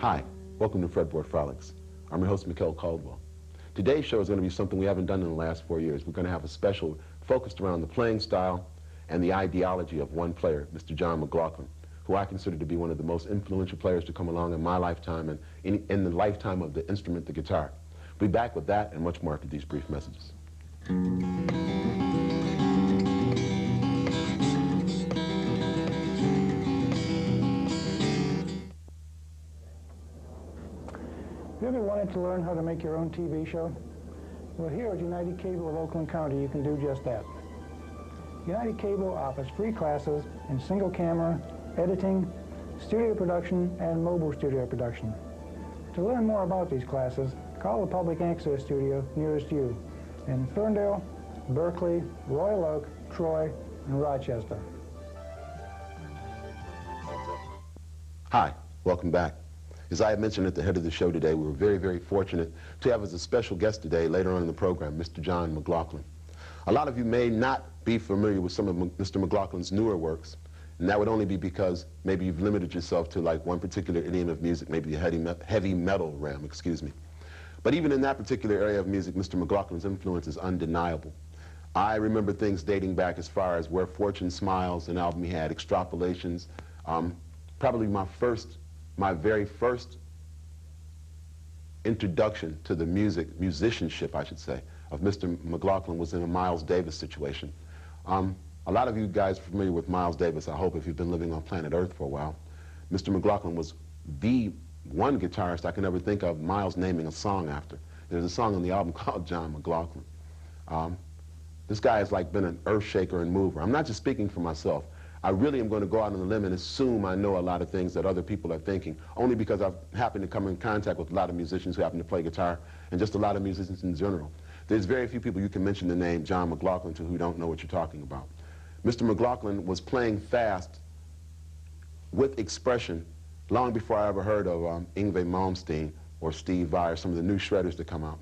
Hi, welcome to Fretboard Frolics. I'm your host, Mikhal Caldwell. Today's show is going to be something we haven't done in the last 4 years. We're going to have a special focused around the playing style and the ideology of one player, Mr. John McLaughlin, who I consider to be one of the most influential players to come along in my lifetime and in the lifetime of the instrument, the guitar. We'll be back with that and much more after these brief messages. Have you ever wanted to learn how to make your own TV show? Well, here at United Cable of Oakland County, you can do just that. United Cable offers free classes in single camera, editing, studio production, and mobile studio production. To learn more about these classes, call the public access studio nearest you in Ferndale, Berkeley, Royal Oak, Troy, and Rochester. Hi, welcome back. As I had mentioned at the head of the show today, we were very, very fortunate to have as a special guest today, later on in the program, Mr. John McLaughlin. A lot of you may not be familiar with some of Mr. McLaughlin's newer works, and that would only be because maybe you've limited yourself to like one particular idiom of music, maybe the heavy metal realm, excuse me. But even in that particular area of music, Mr. McLaughlin's influence is undeniable. I remember things dating back as far as Where Fortune Smiles, an album he had, Extrapolations. Probably my very first introduction to the musicianship, I should say, of Mr. McLaughlin was in a Miles Davis situation. A lot of you guys are familiar with Miles Davis, I hope, if you've been living on planet Earth for a while. Mr. McLaughlin was the one guitarist I can ever think of Miles naming a song after. There's a song on the album called John McLaughlin. This guy has like been an earth shaker and mover. I'm not just speaking for myself. I really am going to go out on a limb and assume I know a lot of things that other people are thinking, only because I've happened to come in contact with a lot of musicians who happen to play guitar, and just a lot of musicians in general. There's very few people you can mention the name John McLaughlin to who don't know what you're talking about. Mr. McLaughlin was playing fast with expression long before I ever heard of Yngwie Malmsteen or Steve Vai or some of the new shredders that come out.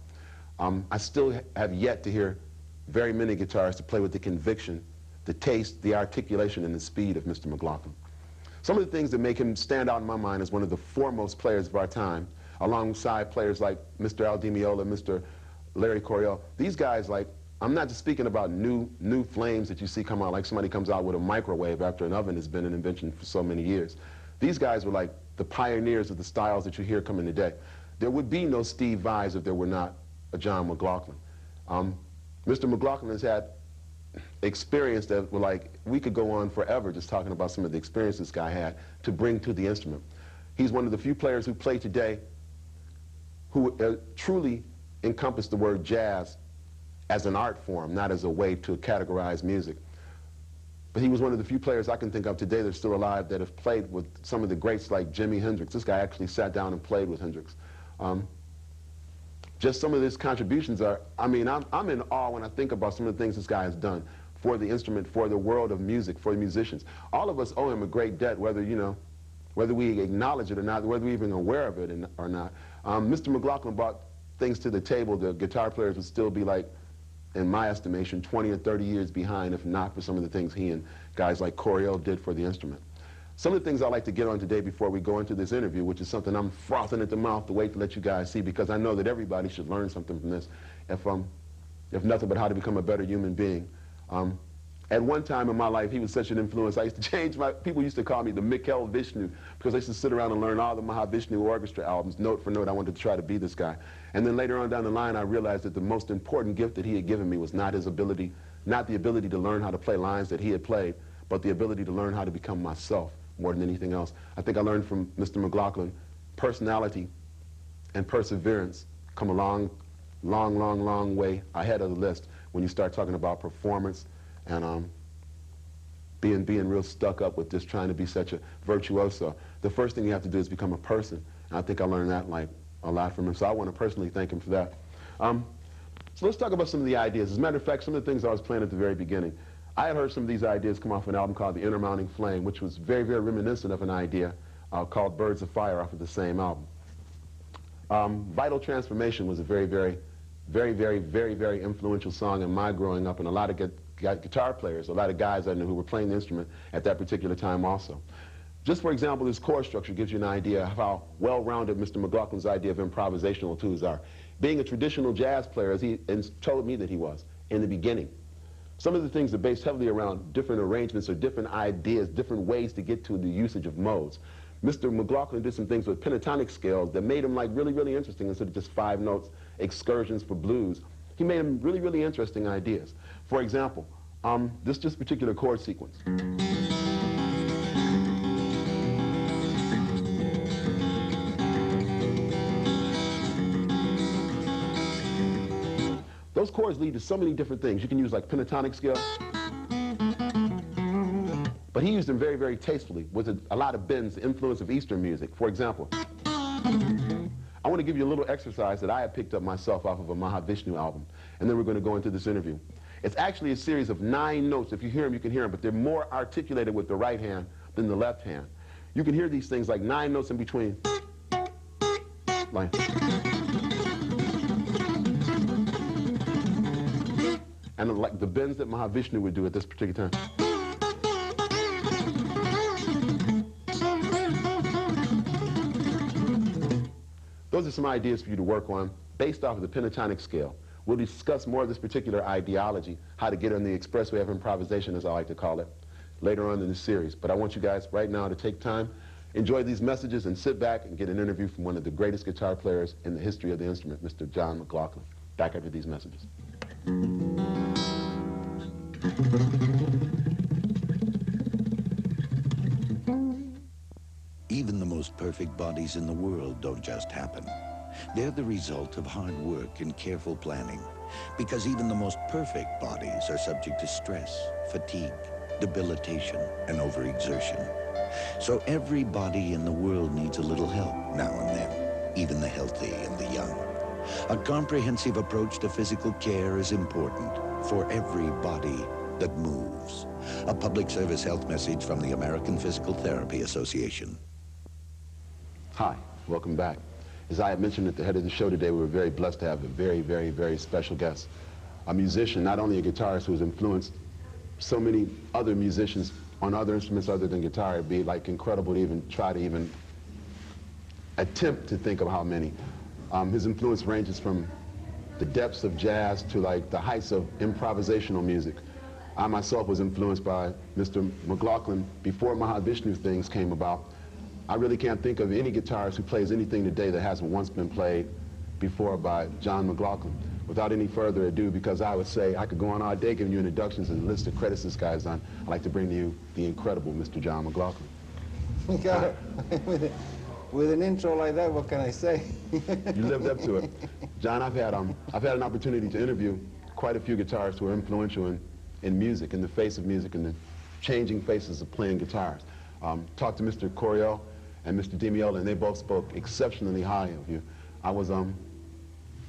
I still have yet to hear very many guitarists to play with the conviction, the taste, the articulation, and the speed of Mr. McLaughlin. Some of the things that make him stand out in my mind as one of the foremost players of our time, alongside players like Mr. Al Di Meola, Mr. Larry Coryell. These guys, like, I'm not just speaking about new flames that you see come out, like somebody comes out with a microwave after an oven has been an invention for so many years. These guys were like the pioneers of the styles that you hear coming today. There would be no Steve Vais if there were not a John McLaughlin. Mr. McLaughlin has had experience that were like, we could go on forever just talking about some of the experience this guy had to bring to the instrument. He's one of the few players who play today who truly encompass the word jazz as an art form, not as a way to categorize music. But he was one of the few players I can think of today that are still alive that have played with some of the greats like Jimi Hendrix. This guy actually sat down and played with Hendrix. Just some of his contributions are, I mean, I'm in awe when I think about some of the things this guy has done for the instrument, for the world of music, for the musicians. All of us owe him a great debt, whether we acknowledge it or not, whether we're even aware of it or not. Mr. McLaughlin brought things to the table the guitar players would still be like, in my estimation, 20 or 30 years behind, if not for some of the things he and guys like Coryell did for the instrument. Some of the things I'd like to get on today before we go into this interview, which is something I'm frothing at the mouth to wait to let you guys see, because I know that everybody should learn something from this, if nothing but how to become a better human being. At one time in my life, he was such an influence. I used to change people used to call me the Mikhal Vishnu, because I used to sit around and learn all the Mahavishnu orchestra albums, note for note. I wanted to try to be this guy. And then later on down the line, I realized that the most important gift that he had given me was not the ability to learn how to play lines that he had played, but the ability to learn how to become myself more than anything else. I think I learned from Mr. McLaughlin personality and perseverance come a long way ahead of the list when you start talking about performance and being real stuck up with just trying to be such a virtuoso. The first thing you have to do is become a person. And I think I learned that like a lot from him. So I want to personally thank him for that. So let's talk about some of the ideas. As a matter of fact, some of the things I was playing at the very beginning, I had heard some of these ideas come off an album called The Inner Mounting Flame, which was very, very reminiscent of an idea called Birds of Fire off of the same album. Vital Transformation was a very, very, very, very, very, very influential song in my growing up, and a lot of guitar players, a lot of guys I knew who were playing the instrument at that particular time also. Just for example, this chord structure gives you an idea of how well-rounded Mr. McLaughlin's idea of improvisational tools are. Being a traditional jazz player, as he told me that he was in the beginning, some of the things are based heavily around different arrangements or different ideas, different ways to get to the usage of modes. Mr. McLaughlin did some things with pentatonic scales that made him like really, really interesting instead of just 5 notes, excursions for blues. He made them really, really interesting ideas. For example, this particular chord sequence. Those chords lead to so many different things. You can use like pentatonic scale, but he used them very, very tastefully with a lot of bends, the influence of Eastern music. For example, I want to give you a little exercise that I had picked up myself off of a Mahavishnu album, and then we're going to go into this interview. It's actually a series of 9 notes. If you hear them, you can hear them, but they're more articulated with the right hand than the left hand. You can hear these things like 9 notes in between. Like, and like the bends that Mahavishnu would do at this particular time. Those are some ideas for you to work on based off of the pentatonic scale. We'll discuss more of this particular ideology, how to get on the expressway of improvisation, as I like to call it, later on in the series. But I want you guys right now to take time, enjoy these messages, and sit back and get an interview from one of the greatest guitar players in the history of the instrument, Mr. John McLaughlin. Back after these messages. Even the most perfect bodies in the world don't just happen. They're the result of hard work and careful planning, because even the most perfect bodies are subject to stress, fatigue, debilitation, and overexertion. So every body in the world needs a little help now and then, even the healthy and the young. A comprehensive approach to physical care is important for every body that moves. A public service health message from the American Physical Therapy Association. Hi, welcome back. As I had mentioned at the head of the show today, we were very blessed to have a very, very, very special guest. A musician, not only a guitarist who has influenced so many other musicians on other instruments other than guitar. It'd be like incredible to even try to even attempt to think of how many. His influence ranges from the depths of jazz to like the heights of improvisational music. I myself was influenced by Mr. McLaughlin before Mahavishnu things came about. I really can't think of any guitarist who plays anything today that hasn't once been played before by John McLaughlin. Without any further ado, because I would say I could go on all day giving you introductions and a list of credits this guy's done, I'd like to bring to you the incredible Mr. John McLaughlin. With an intro like that, what can I say? You lived up to it. John, I've had an opportunity to interview quite a few guitarists who are influential in music, in the face of music, and the changing faces of playing guitars. Talked to Mr. Coriel and Mr. DiMiola, and they both spoke exceptionally high of you. I was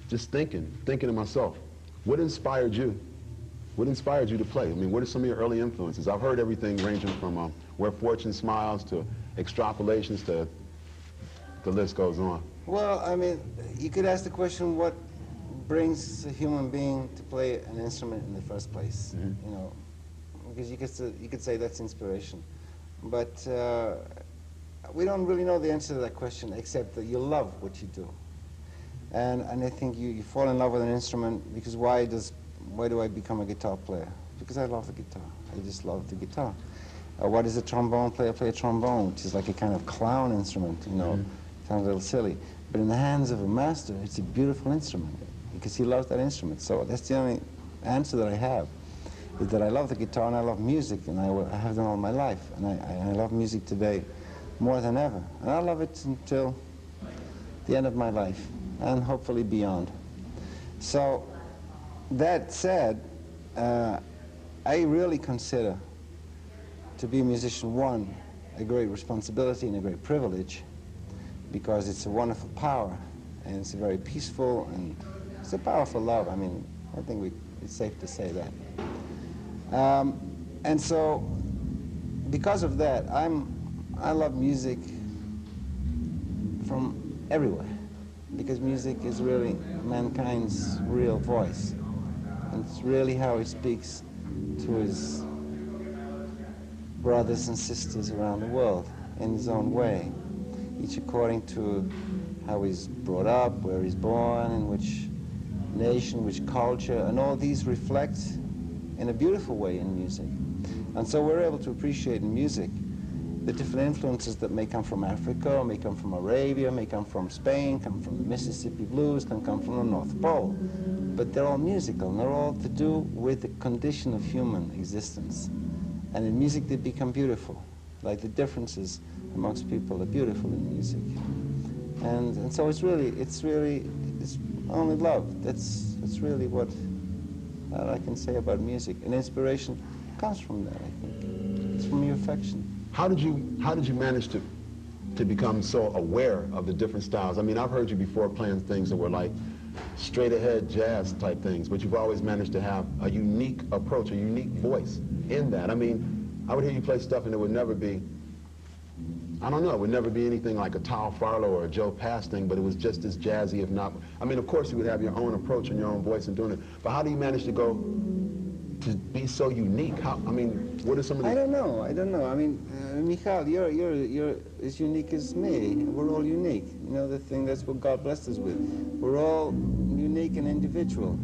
just thinking to myself, what inspired you? What inspired you to play? I mean, what are some of your early influences? I've heard everything ranging from Where Fortune Smiles to extrapolations to the list goes on. Well, I mean, you could ask the question, what brings a human being to play an instrument in the first place? Mm-hmm. You know, because you could say that's inspiration. But we don't really know the answer to that question, except that you love what you do. And I think you fall in love with an instrument because why do I become a guitar player? Because I love the guitar. I just love the guitar. Why does a trombone player play a trombone, which is like a kind of clown instrument, you know? Mm-hmm. Sounds a little silly. But in the hands of a master, it's a beautiful instrument because he loves that instrument. So that's the only answer that I have, is that I love the guitar and I love music, and I have done all my life. And I love music today more than ever. And I love it until the end of my life, and hopefully beyond. So, that said, I really consider to be a musician, one, a great responsibility and a great privilege, because it's a wonderful power, and it's a very peaceful, and it's a powerful love. I mean, I think it's safe to say that. And so, because of that, I love music from everywhere, because music is really mankind's real voice. And it's really how he speaks to his brothers and sisters around the world. in his own way, each according to how he's brought up, where he's born, in which nation, which culture, and all these reflect in a beautiful way in music. And so we're able to appreciate in music the different influences that may come from Africa, or may come from Arabia, may come from Spain, come from the Mississippi Blues, can come from the North Pole. But they're all musical, and they're all to do with the condition of human existence. And in music they become beautiful, like the differences amongst people are beautiful in music. And so it's only love. That's really what I can say about music. And inspiration comes from that, I think. It's from your affection. How did you manage to become so aware of the different styles? I mean, I've heard you before playing things that were like straight ahead jazz type things, but you've always managed to have a unique approach, a unique voice in that. I mean, I would hear you play stuff and it would never be, I don't know, it would never be anything like a Tal Farlow or a Joe Pass thing, but it was just as jazzy, if not. I mean, of course you would have your own approach and your own voice in doing it, but how do you manage to go to be so unique? How, I mean, what are some of the... I don't know. I mean, Mikhal, you're as unique as me. We're all unique. You know, the thing, that's what God blessed us with. We're all unique and individual.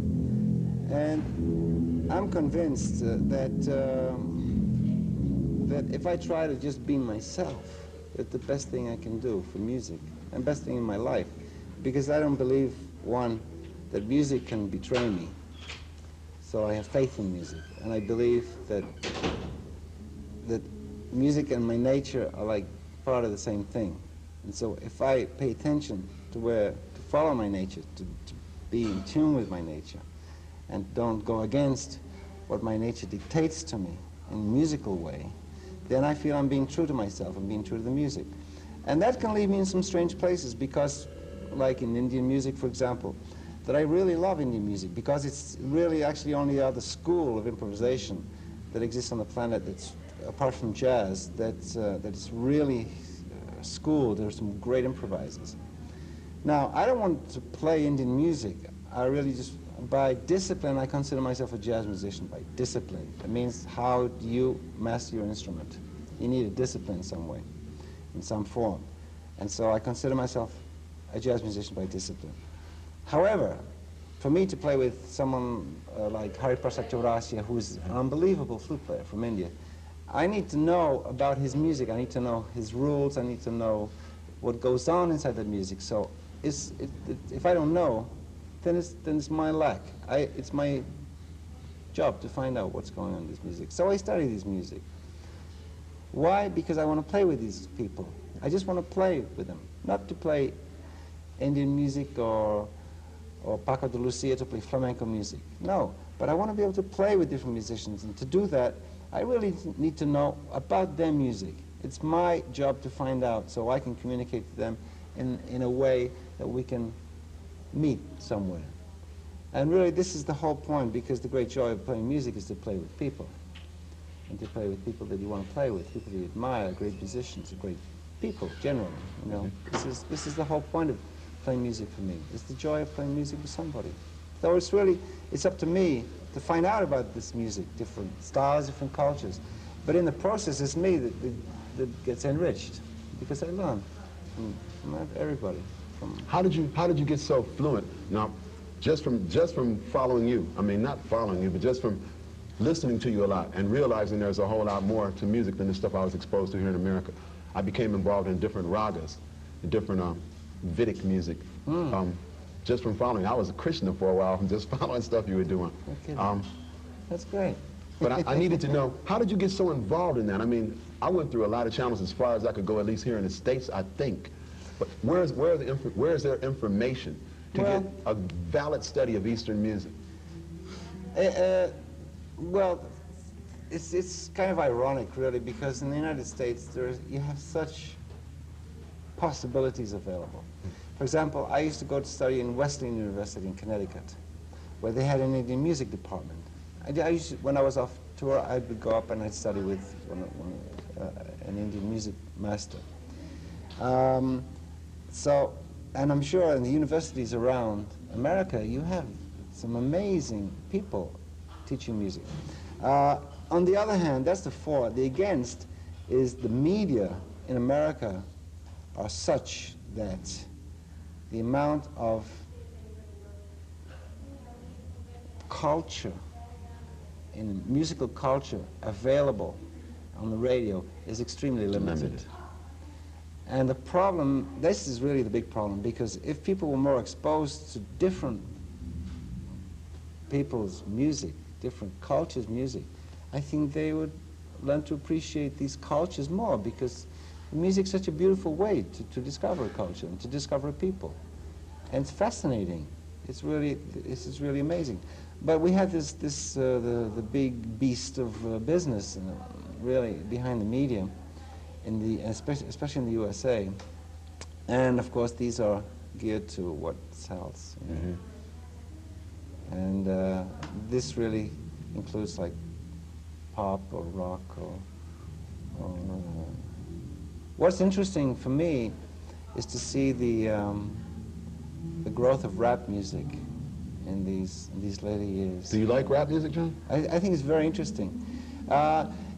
And I'm convinced that if I try to just be myself, that's the best thing I can do for music, and best thing in my life. Because I don't believe, one, that music can betray me. So I have faith in music, and I believe that music and my nature are like part of the same thing. And so if I pay attention to follow my nature, to be in tune with my nature, and don't go against what my nature dictates to me in a musical way, then I feel I'm being true to myself, I'm being true to the music. And that can lead me in some strange places, because, like in Indian music, for example, that I really love Indian music, because it's really actually only other school of improvisation that exists on the planet that's, apart from jazz, that is really schooled. There's some great improvisers. Now, I don't want to play Indian music. I really just, by discipline, I consider myself a jazz musician, by discipline. It means, how do you master your instrument? You need a discipline in some way, in some form. And so I consider myself a jazz musician by discipline. However, for me to play with someone like Hari Prasad Chaurasia, who's an unbelievable flute player from India, I need to know about his music. I need to know his rules. I need to know what goes on inside the music. So if I don't know, then it's my lack. It's my job to find out what's going on in this music. So I study this music. Why? Because I want to play with these people. I just want to play with them, not to play Indian music or Paco de Lucia, to play flamenco music. No, but I want to be able to play with different musicians, and to do that, I really need to know about their music. It's my job to find out, so I can communicate to them in a way that we can meet somewhere. And really, this is the whole point, because the great joy of playing music is to play with people, and to play with people that you want to play with, people you admire, great musicians, great people, generally. You know, this is the whole point of playing music for me. It's the joy of playing music with somebody. So it's up to me to find out about this music, different styles, different cultures. But in the process, it's me that gets enriched, because I learn from everybody. How did you get so fluent? Now, just from following you, I mean, not following you, but just from listening to you a lot and realizing there's a whole lot more to music than the stuff I was exposed to here in America. I became involved in different ragas, different Vedic music. Just from following. I was a Krishna for a while from just following stuff you were doing. Okay. That's great. But I needed to know, how did you get so involved in that? I mean, I went through a lot of channels as far as I could go, at least here in the States, I think. But where is there information to get a valid study of Eastern music? Well, it's kind of ironic, really, because in the United States, you have such possibilities available. For example, I used to go to study in Wesleyan University in Connecticut, where they had an Indian music department. When I was off tour, I would go up and I'd study with an Indian music master. And I'm sure in the universities around America, you have some amazing people teaching music. On the other hand, that's the for. The against is the media in America are such that the amount of culture, in musical culture, available on the radio is extremely limited. And the problem, this is really the big problem, because if people were more exposed to different people's music, different cultures' music, I think they would learn to appreciate these cultures more, because music's such a beautiful way to discover a culture and to discover people. And it's fascinating. It's really amazing. But we had the big beast of business, really behind the media, especially in the USA. And of course, these are geared to what sells. You know? And this really includes like pop or rock or what's interesting for me is to see the growth of rap music in these later years. Do you like rap music, John? I think it's very interesting.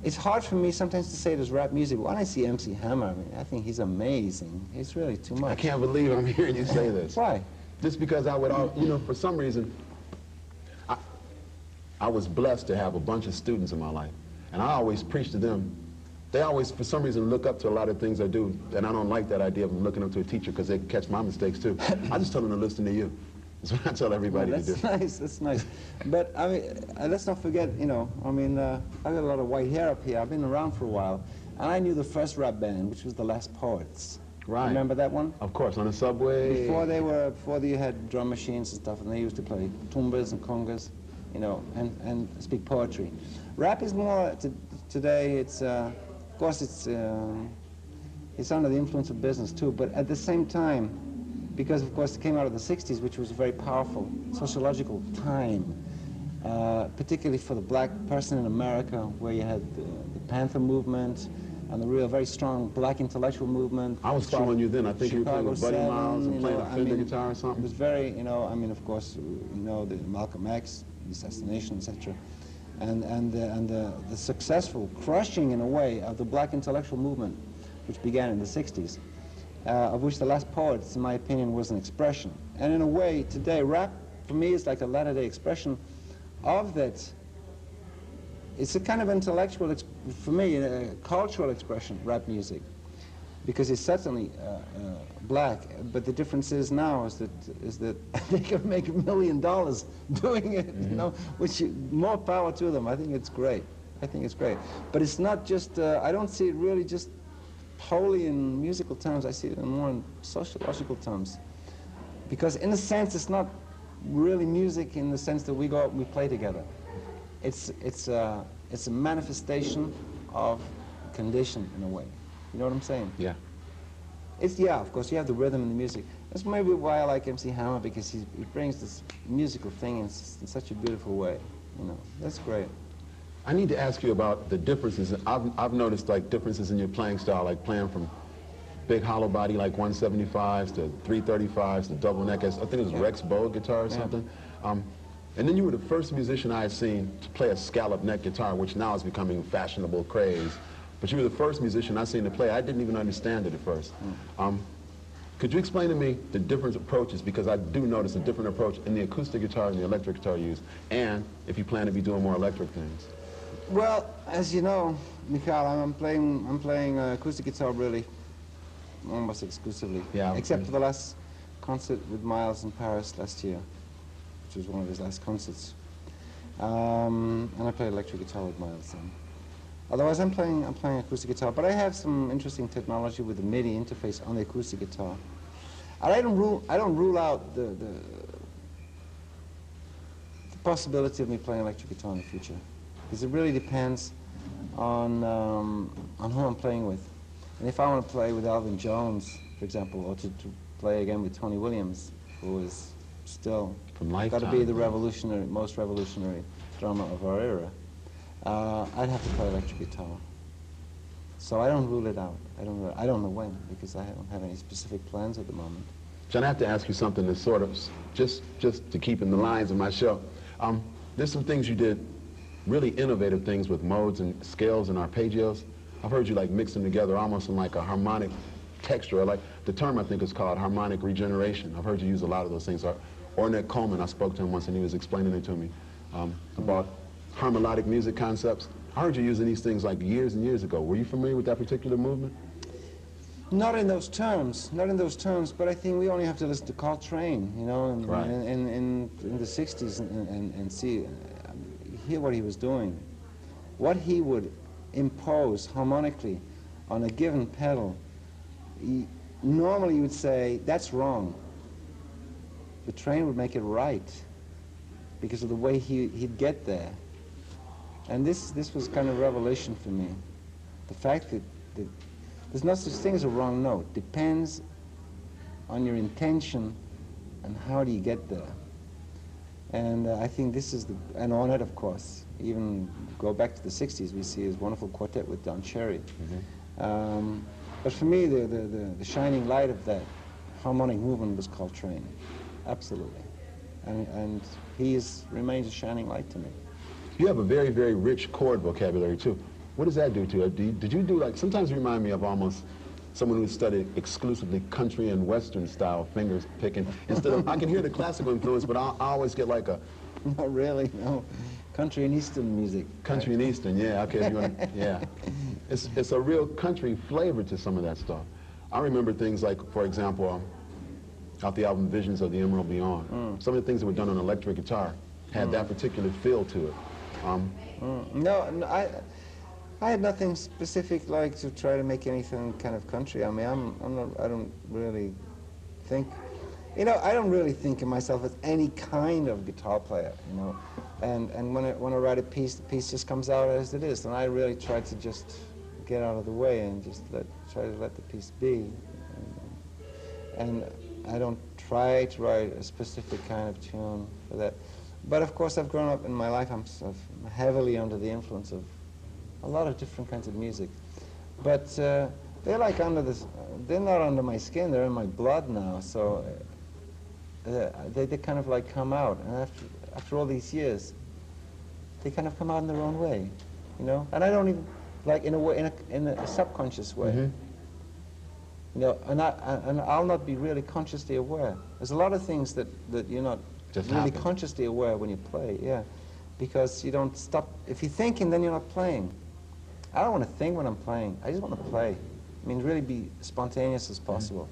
It's hard for me sometimes to say it is rap music. When I see MC Hammer, I mean, I think he's amazing. It's really too much. I can't believe I'm hearing you say this. Why? Just because I would, you know, for some reason, I was blessed to have a bunch of students in my life, and I always preach to them. They always, for some reason, look up to a lot of things I do, and I don't like that idea of them looking up to a teacher because they catch my mistakes too. I just tell them to listen to you. That's what I tell everybody to do. That's nice, that's nice. But I mean, let's not forget, you know, I mean, I've got a lot of white hair up here. I've been around for a while, and I knew the first rap band, which was the Last Poets. Right. Remember that one? Of course, on the subway. Before you had drum machines and stuff, and they used to play tumbas and congas, you know, and speak poetry. Rap is more today. It's of course it's under the influence of business too, but at the same time, because of course it came out of the '60s, which was a very powerful sociological time, particularly for the black person in America, where you had the Panther movement and the real very strong black intellectual movement. I was following you then. I think you were playing with Buddy Chicago Miles and 7, playing a Fender guitar or It something. was very, you know, I mean, of course, you know, the Malcolm X, the assassination, etc., and the successful crushing, in a way, of the black intellectual movement, which began in the '60s, of which the Last Poets, in my opinion, was an expression. And in a way, today, rap, for me, is like a latter-day expression of that. It's a kind of intellectual, for me, a cultural expression, rap music, because it's certainly black. But the difference is now is that they can make $1 million doing it, you know, which more power to them. I think it's great. I think it's great. But it's not just. I don't see it really just wholly in musical terms. I see it in more in sociological terms, because in a sense, it's not really music in the sense that we go out and we play together. It's a manifestation of condition in a way. You know what I'm saying? Yeah. Of course, you have the rhythm and the music. That's maybe why I like MC Hammer, because he brings this musical thing in such a beautiful way. You know, that's great. I need to ask you about the differences. I've noticed like differences in your playing style, like playing from big hollow body like 175s to 335s to double neck. I think it was Rex Bogue guitar or something. And then you were the first musician I had seen to play a scallop neck guitar, which now is becoming a fashionable craze. But you were the first musician I seen to play. I didn't even understand it at first. Could you explain to me the different approaches? Because I do notice a different approach in the acoustic guitar and the electric guitar you use, and if you plan to be doing more electric things. Well, as you know, Mikhal, I'm playing acoustic guitar really almost exclusively. Yeah. Except for the last concert with Miles in Paris last year, which was one of his last concerts. And I play electric guitar with Miles then. Otherwise, I'm playing acoustic guitar, but I have some interesting technology with the MIDI interface on the acoustic guitar. And I don't rule out the possibility of me playing electric guitar in the future, because it really depends on who I'm playing with. And if I want to play with Alvin Jones, for example, or to play again with Tony Williams, who is still got to be the most revolutionary drummer of our era, I'd have to play electric guitar. So I don't rule it out. I don't know when, because I don't have any specific plans at the moment. John, I have to ask you something that's sort of, just to keep in the lines of my show. There's some things you did, really innovative things with modes and scales and arpeggios. I've heard you like mix them together almost in like a harmonic texture, or like the term I think is called harmonic regeneration. I've heard you use a lot of those things. Ornette Coleman, I spoke to him once and he was explaining it to me about harmonic music concepts. I heard you using these things like years and years ago. Were you familiar with that particular movement? Not in those terms, but I think we only have to listen to Coltrane, you know, Right. in the 60s and see, hear what he was doing. What he would impose harmonically on a given pedal, normally you would say, that's wrong. The Train would make it right because of the way he'd get there. And this was kind of revelation for me. The fact that there's no such thing as a wrong note. Depends on your intention and how do you get there. And I think this is and Ornette, of course. Even go back to the 60s, we see his wonderful quartet with Don Cherry. But for me, the shining light of that harmonic movement was Coltrane. Absolutely. And he remains a shining light to me. You have a very, very rich chord vocabulary, too. What does that do to you? Did you do, like, sometimes you remind me of almost someone who studied exclusively country and western style fingers picking, instead of, I can hear the classical influence, but I always get like a... Not really, no. Country and Eastern music. Country and Eastern, yeah, okay, if you want to, yeah. It's a real country flavor to some of that stuff. I remember things like, for example, off the album Visions of the Emerald Beyond, some of the things that were done on electric guitar had that particular feel to it. No, I had nothing specific like to try to make anything kind of country. I mean, I don't really think, you know, I don't really think of myself as any kind of guitar player, you know. And when I write a piece, the piece just comes out as it is. And I really try to just get out of the way and just try to let the piece be. And I don't try to write a specific kind of tune for that. But of course, I've grown up in my life, I'm heavily under the influence of a lot of different kinds of music. But they're like they're not under my skin, they're in my blood now. So they kind of like come out. And after all these years, they kind of come out in their own way, you know? And I don't even, like in a subconscious way. Mm-hmm. You know, and I'll not be really consciously aware. There's a lot of things that you're not Just really happen. consciously aware when you play, yeah. Because you don't stop, if you're thinking, then you're not playing. I don't want to think when I'm playing, I just want to play. I mean, really be spontaneous as possible.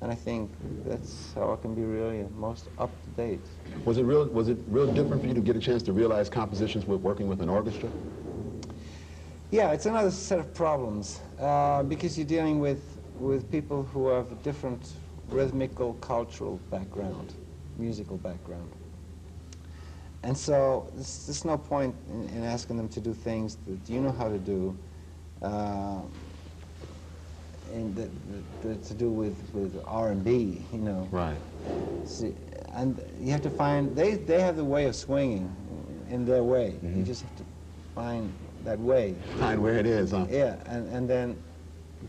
And I think that's how I can be really most up to date. Was it real different for you to get a chance to realize compositions with working with an orchestra? Yeah, it's another set of problems because you're dealing with people who have a different rhythmical, cultural background, musical background. And so there's no point in asking them to do things that you know how to do, and to do with R&B, you know. Right. See, and you have to find, they have the way of swinging in their way. You just have to find that way. Find where it is, huh? Yeah, and then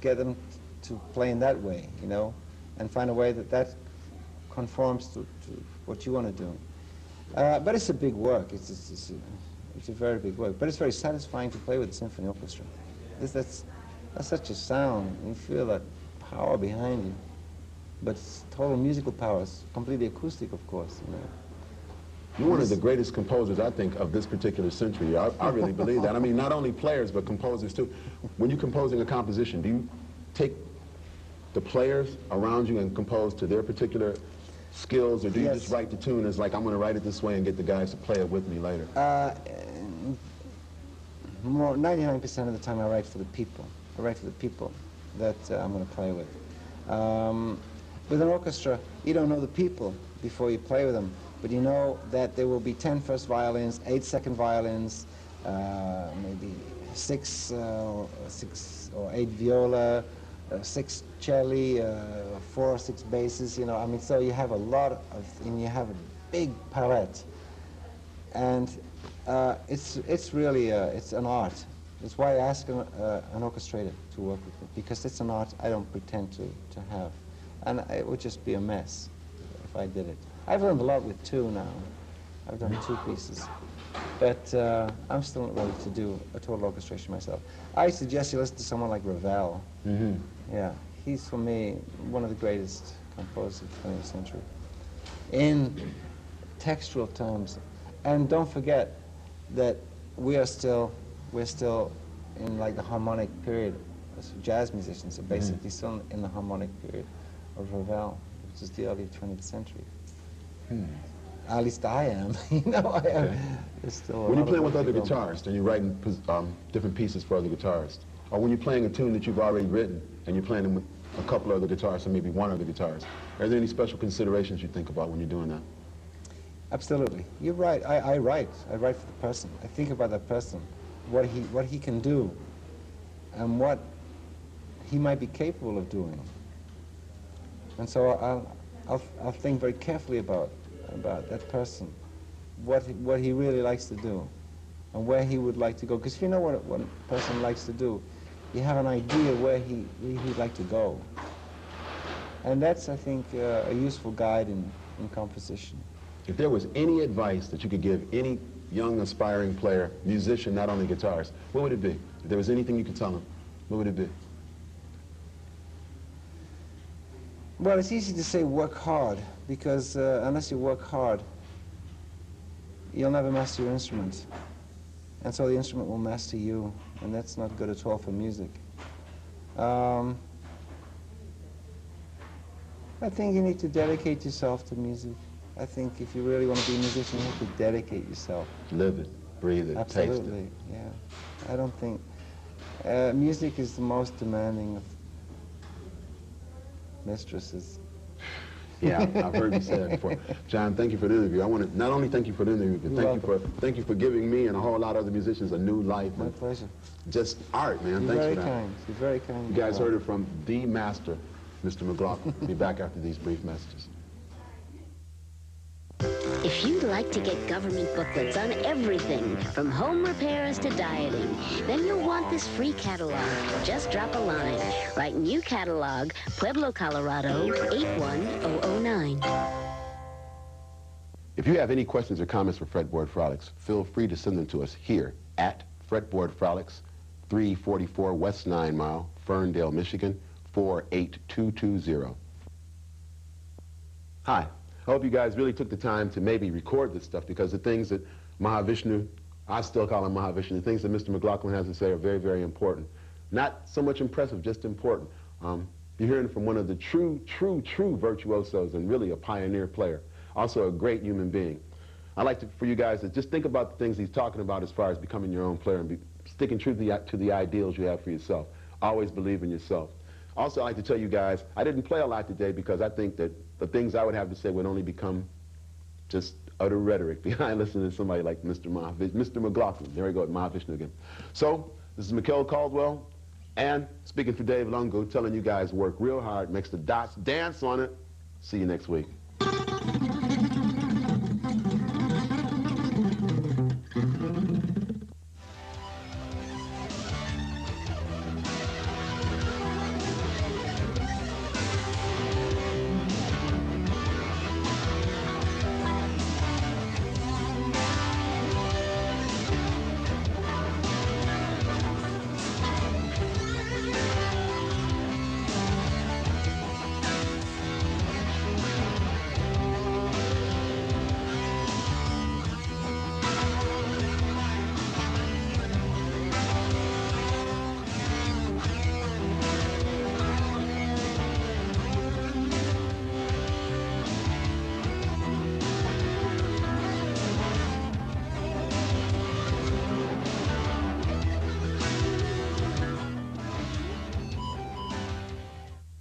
get them to play in that way, you know, and find a way that conforms to what you want to do. But it's a big work. It's a very big work. But it's very satisfying to play with the symphony orchestra. That's such a sound. You feel that power behind you. But it's total musical power. It's completely acoustic, of course, you know. You're one of the greatest composers, I think, of this particular century. I really believe that. I mean, not only players, but composers, too. When you're composing a composition, do you take the players around you and compose to their particular skills, or do you Yes. just write the tune as like, I'm going to write it this way and get the guys to play it with me later? 99% of the time I write for the people. I write for the people that I'm going to play with. With an orchestra, you don't know the people before you play with them, but you know that there will be 10 first violins, 8 second violins, maybe 6 or 8 viola, 6 celli, 4 or 6 basses, you know. I mean, so you have a lot of, and you have a big palette. And it's really, it's an art. That's why I ask an orchestrator to work with me, because it's an art I don't pretend to have. And it would just be a mess if I did it. I've learned a lot with 2 now. I've done 2 pieces. But I'm still not ready to do a total orchestration myself. I suggest you listen to someone like Ravel. Mm-hmm. Yeah, he's, for me, one of the greatest composers of the 20th century. In textual terms. And don't forget that we're still in like the harmonic period. As jazz musicians are basically still in the harmonic period of Ravel, which is the early 20th century. At least I am. You know, I am. Okay. There's still When you're playing with with other guitarists and you're writing different pieces for other guitarists, or when you're playing a tune that you've already written and you're playing them with a couple other guitarists or maybe one other guitarist, are there any special considerations you think about when you're doing that? Absolutely. You're right. I write. I write for the person. I think about that person, what he can do, and what he might be capable of doing. And so I'll think very carefully about that person, what he really likes to do, and where he would like to go. Because if you know what a person likes to do, you have an idea where he'd like to go. And that's, I think, a useful guide in composition. If there was any advice that you could give any young aspiring player, musician, not only guitarist, what would it be? If there was anything you could tell them, what would it be? Well, it's easy to say work hard, because unless you work hard, you'll never master your instrument. And so the instrument will master you, and that's not good at all for music. I think you need to dedicate yourself to music. I think if you really want to be a musician, you have to dedicate yourself. Live it, breathe it, Absolutely, taste it. yeah. I don't think... music is the most demanding of mistresses. Yeah, I've heard you say that before. John, thank you for the interview. I want to not only thank you for the interview, but thank you for giving me and a whole lot of other musicians a new life. My pleasure. Just art, man. You're Thanks very for that. kind. You're very kind. You guys heard it from the master, Mr. McLaughlin. Be back after these brief messages. If you'd like to get government booklets on everything, from home repairs to dieting, then you'll want this free catalog. Just drop a line. Write New Catalog, Pueblo, Colorado, 81009. If you have any questions or comments for Fretboard Frolics, feel free to send them to us here at Fretboard Frolics, 344 West 9 Mile, Ferndale, Michigan, 48220. Hi. I hope you guys really took the time to maybe record this stuff, because the things that Mahavishnu, I still call him Mahavishnu, the things that Mr. McLaughlin has to say are very, very important. Not so much impressive, just important. You're hearing from one of the true virtuosos and really a pioneer player. Also a great human being. I'd like for you guys to just think about the things he's talking about as far as becoming your own player and sticking true to the ideals you have for yourself. Always believe in yourself. Also, I'd like to tell you guys, I didn't play a lot today because I think that the things I would have to say would only become just utter rhetoric behind listening to somebody like Mr. McLaughlin. There we go, Mahavishnu again. So, this is Mikhal Caldwell, and speaking for Dave Lungo, telling you guys work real hard, makes the dots dance on it. See you next week.